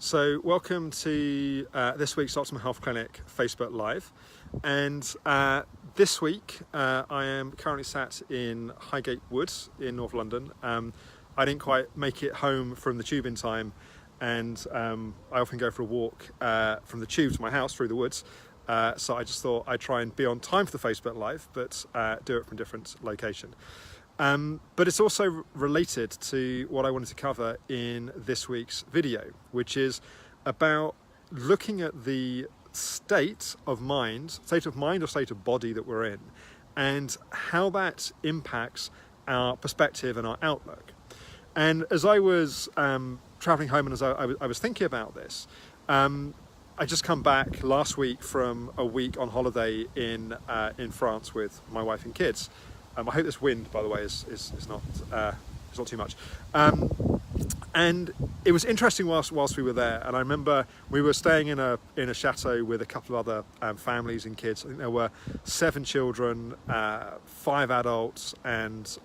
So welcome to this week's Optimal Health Clinic Facebook Live, and this week I am currently sat in Highgate Woods in North London. I didn't quite make it home from the tube in time, and I often go for a walk from the tube to my house through the woods, so I just thought I'd try and be on time for the Facebook Live, but do it from a different location. But it's also related to what I wanted to cover in this week's video, which is about looking at the state of mind or state of body that we're in, and how that impacts our perspective and our outlook. And as I was traveling home and as I was thinking about this, I just come back last week from a week on holiday in France with my wife and kids. I hope this wind, by the way, is not too much. And it was interesting whilst we were there. And I remember we were staying in a chateau with a couple of other families and kids. I think there were 7 children, 5 adults, and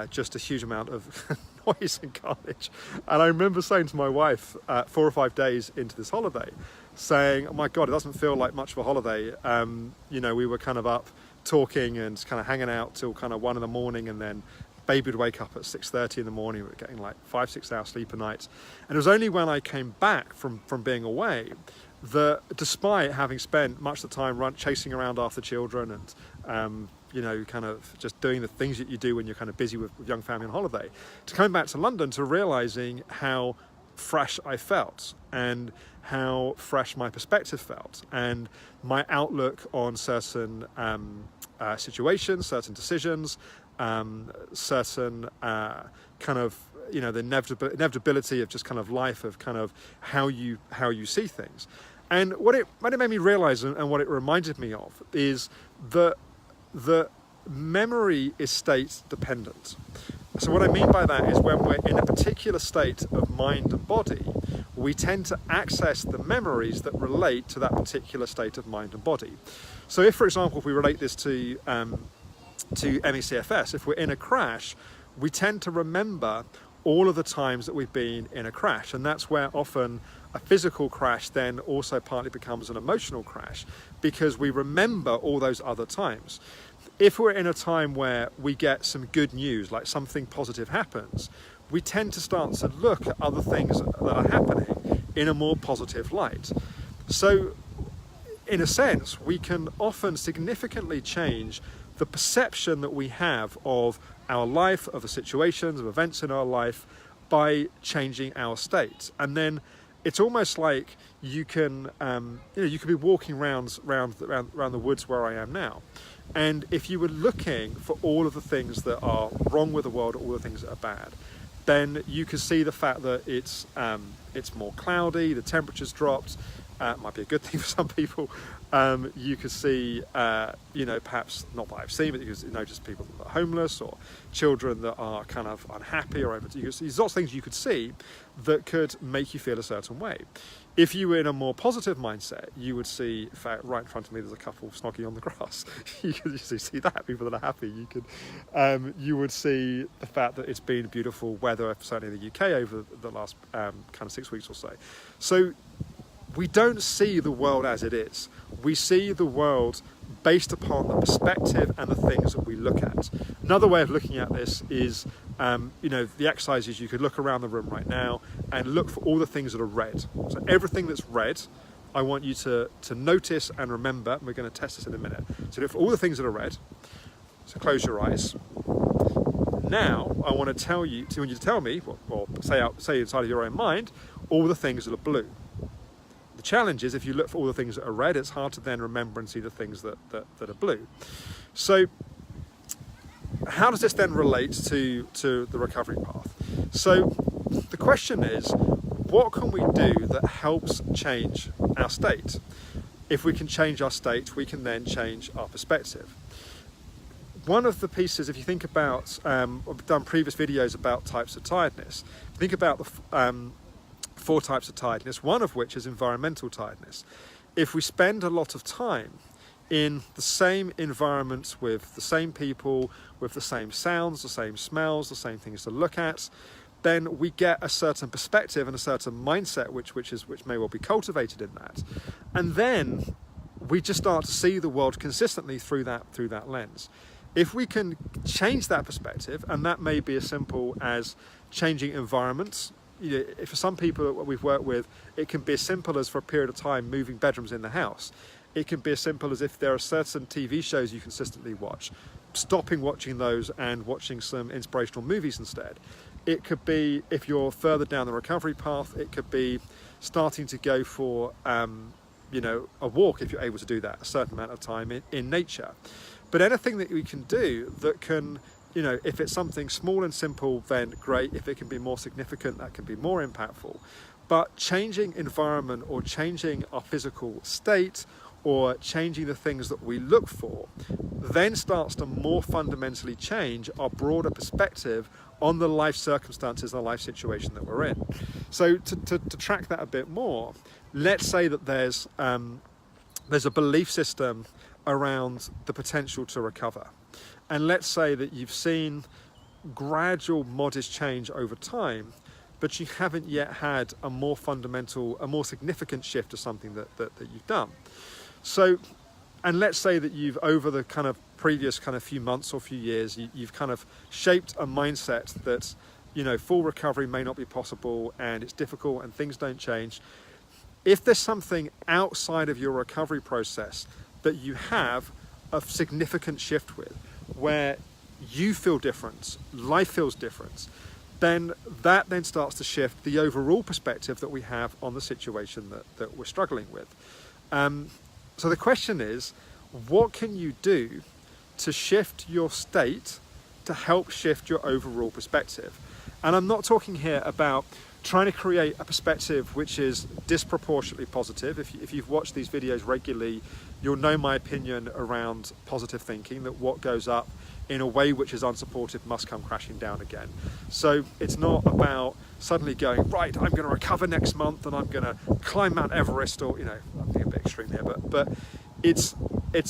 just a huge amount of noise and carnage. And I remember saying to my wife 4 or 5 days into this holiday, saying, "Oh my God, it doesn't feel like much of a holiday." We were kind of up talking and kind of hanging out till kind of 1 in the morning, and then baby would wake up at 6:30 in the morning. We were getting like 5-6 hours sleep a night. And it was only when I came back from being away that, despite having spent much of the time chasing around after children and kind of just doing the things that you do when you're kind of busy with young family on holiday, to coming back to London, to realizing how fresh I felt and how fresh my perspective felt and my outlook on certain situations, certain decisions, certain kind of the inevitability of just kind of life, of kind of how you see things. And what it made me realize, and what it reminded me of, is that memory is state dependent. So what I mean by that is, when we're in a particular state of mind and body, we tend to access the memories that relate to that particular state of mind and body. So if, for example, if we relate this to MECFS, if we're in a crash, we tend to remember all of the times that we've been in a crash, and that's where often a physical crash then also partly becomes an emotional crash, because we remember all those other times. If we're in a time where we get some good news, like something positive happens, we tend to start to look at other things that are happening in a more positive light. So in a sense, we can often significantly change the perception that we have of our life, of the situations, of events in our life, by changing our state. And then it's almost like you can be walking around the woods where I am now, and if you were looking for all of the things that are wrong with the world, all the things that are bad, then you could see the fact that it's more cloudy, the temperature's dropped. It might be a good thing for some people. You could see, perhaps not that I've seen, but you could notice people that are homeless, or children that are kind of unhappy, or there's lots of things you could see that could make you feel a certain way. If you were in a more positive mindset, you would see, in fact, right in front of me, there's a couple snogging on the grass. You could see that, people that are happy. You would see the fact that it's been beautiful weather, certainly in the UK, over the last kind of 6 weeks or so. So we don't see the world as it is. We see the world based upon the perspective and the things that we look at. Another way of looking at this is, the exercise is, you could look around the room right now and look for all the things that are red. So everything that's red, I want you to notice and remember, and we're going to test this in a minute. So look for all the things that are red. So close your eyes. Now I want to tell you to tell me, or say inside of your own mind, all the things that are blue. The challenge is, if you look for all the things that are red, it's hard to then remember and see the things that are blue. So how does this then relate to the recovery path? So the question is, what can we do that helps change our state? If we can change our state, we can then change our perspective. One of the pieces, if you think about, I've done previous videos about types of tiredness. Think about the 4 types of tiredness, one of which is environmental tiredness. If we spend a lot of time in the same environment with the same people, with the same sounds, the same smells, the same things to look at, then we get a certain perspective and a certain mindset which may well be cultivated in that. And then we just start to see the world consistently through that lens. If we can change that perspective, and that may be as simple as changing environments. If for some people that we've worked with, it can be as simple as, for a period of time, moving bedrooms in the house. It can be as simple as, if there are certain TV shows you consistently watch, stopping watching those and watching some inspirational movies instead. It could be, if you're further down the recovery path, it could be starting to go for a walk, if you're able to do that a certain amount of time in nature. But anything that we can do that can, if it's something small and simple, then great. If it can be more significant, that can be more impactful. But changing environment, or changing our physical state, or changing the things that we look for, then starts to more fundamentally change our broader perspective on the life circumstances, the life situation that we're in. So to track that a bit more, let's say that there's a belief system around the potential to recover. And let's say that you've seen gradual, modest change over time, but you haven't yet had a more fundamental, a more significant shift to something that you've done. So, and let's say that you've, over the kind of previous kind of few months or few years, you've kind of shaped a mindset that, full recovery may not be possible, and it's difficult and things don't change. If there's something outside of your recovery process that you have a significant shift with, where you feel different, life feels different, then that then starts to shift the overall perspective that we have on the situation that we're struggling with. So the question is, what can you do to shift your state to help shift your overall perspective? And I'm not talking here about trying to create a perspective which is disproportionately positive. If you've watched these videos regularly, you'll know my opinion around positive thinking, that what goes up in a way which is unsupportive must come crashing down again. So it's not about suddenly going, right, I'm going to recover next month and I'm going to climb Mount Everest, or, I'm being a bit extreme here, but it's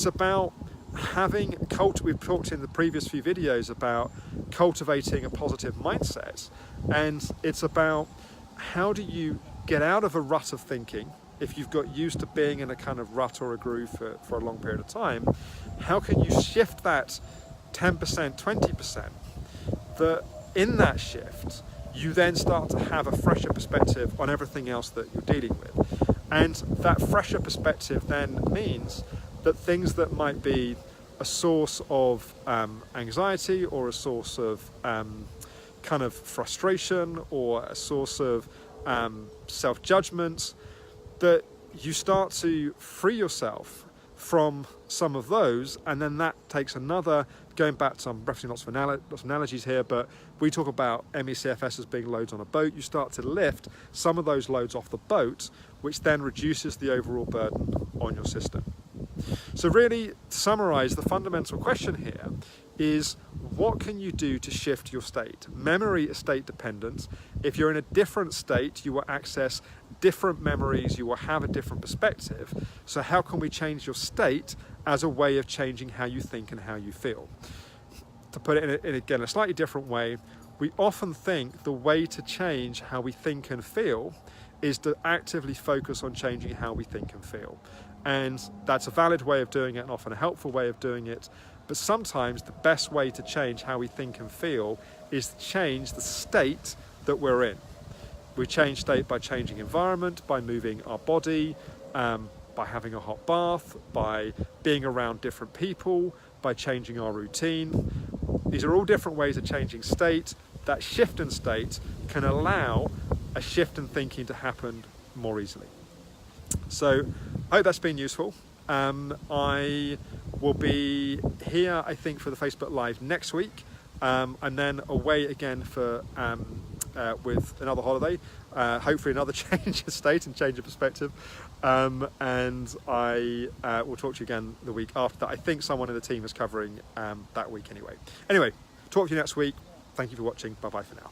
about having we've talked in the previous few videos about cultivating a positive mindset, and it's about how do you get out of a rut of thinking. If you've got used to being in a kind of rut or a groove for a long period of time, how can you shift that 10%, 20%, that in that shift, you then start to have a fresher perspective on everything else that you're dealing with. And that fresher perspective then means that things that might be a source of anxiety, or a source of kind of frustration, or a source of self-judgment, that you start to free yourself from some of those. And then that takes another, going back to, I'm referencing lots of analogies here, but we talk about MECFS as being loads on a boat. You start to lift some of those loads off the boat, which then reduces the overall burden on your system. So really, to summarize, the fundamental question here is, what can you do to shift your state? Memory is state dependent. If you're in a different state, you will access different memories, you will have a different perspective. So how can we change your state as a way of changing how you think and how you feel? To put it in again, a slightly different way, we often think the way to change how we think and feel is to actively focus on changing how we think and feel. And that's a valid way of doing it, and often a helpful way of doing it. But sometimes the best way to change how we think and feel is to change the state that we're in. We change state by changing environment, by moving our body, by having a hot bath, by being around different people, by changing our routine. These are all different ways of changing state. That shift in state can allow a shift in thinking to happen more easily. So I hope that's been useful. I will be here, I think, for the Facebook Live next week, and then away again for with another holiday, hopefully another change of state and change of perspective, and I will talk to you again the week after that. I think someone in the team is covering that week anyway. Anyway, talk to you next week. Thank you for watching. Bye bye for now.